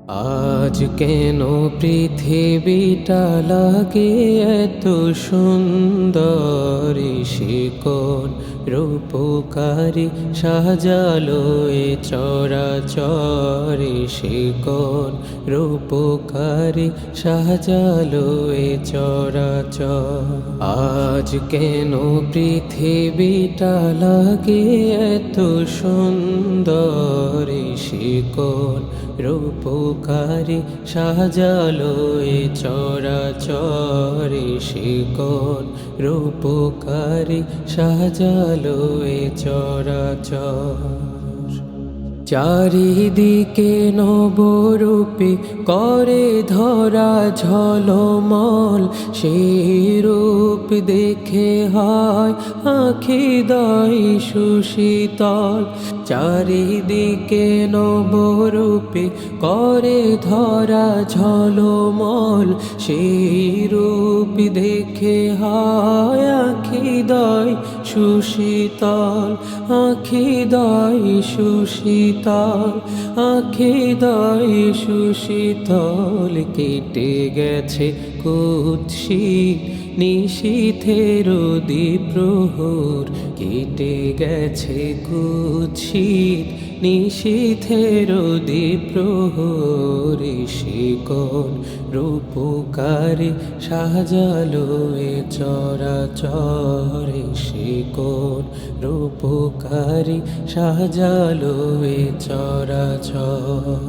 আজ কেন পৃথিবীটা লাগে এত সুন্দর, শিকড় রূপকারী সাজালো এ চরাচর, শিকড় রূপকারী সাজালো এ চরাচর। আজ কেন পৃথিবীটা লাগে এত সুন্দর, শিকড় রূপকারী সাজালো এ চরাচর, শিকড় রূপকারী সাজালো এ চরাচর। চারিদিকে নবরূপে করে ধরা ঝলমল, সেই রূপ দেখে হয় আঁখি দয় সুশীতল। চারিদিকে নবরূপে করে ধরা ঝলমল, সেই রূপ দেখে হয় আঁখি দয় সুশীতল, আঁখি দয় সুশীতল, আঁখি দয় সুশীতল। কেটে গেছে কুৎসিত নিশীথের দ্বীপ্রহর, কেটে গেছে কুৎসিত নিশীথের দ্বীপ্রহর, শিকড় রূপকারী সাজালো এ চরাচর, শিকড় রূপকারী সাজালো এ চরাচর।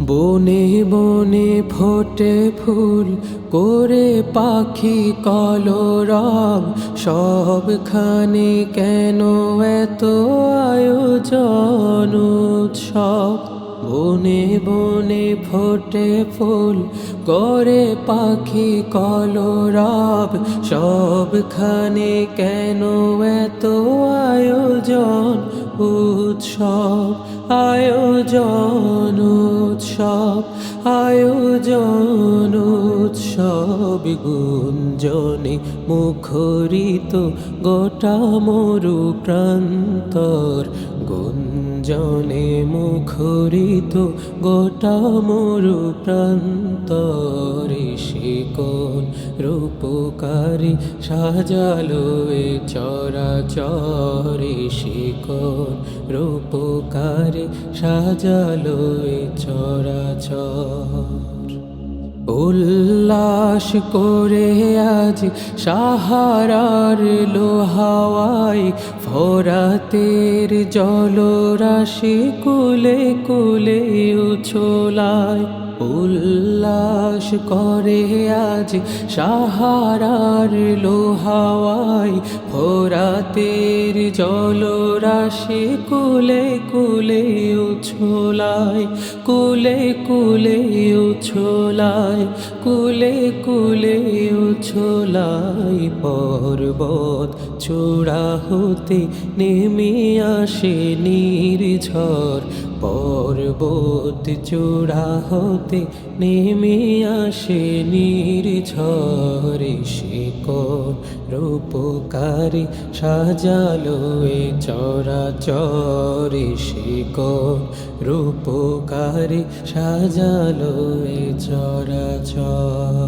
বনে বনে ফোটে ফুল করে পাখি কলরব, সবখানে কেন এত আয়োজন উৎসব। বনে বনে ফোটে ফুল করে পাখি কলরব, সবখানে কেন এত আয়োজন উৎসব, আয়োজন উৎসব, আয়োজন উৎসব। গুঞ্জনে মুখরিত গোটা মরু প্রান্তর, গুঞ্জনে মুখরিত গোটা মরু প্রান্তর, শিকড় রূপকারী সাজালো এ চরাচর, শিকড় রূপকারী সাজালো এ চরাচর। উল্লাস করে আজ সাহারার লোহাওয়াই, ফোরাতের জলরাশি কুলে কুলে উছলায়। উল্লাস করে আজ সাহারার লোহাওয়াই, ফোরাতের জলরাশি কুলে কুলে উছলায়, কুলে কুলে উছলায়, কুলে কুলে উছলায়। পর্বত চূড়া হতে নেমে আসে নির্ঝর, পর্বত চূড়া হতে নেমে আসে নির্ঝর, শিকড় রূপকারী সাজালো এ চরাচর, শিকড় রূপকারী সাজালো এ চরাচর।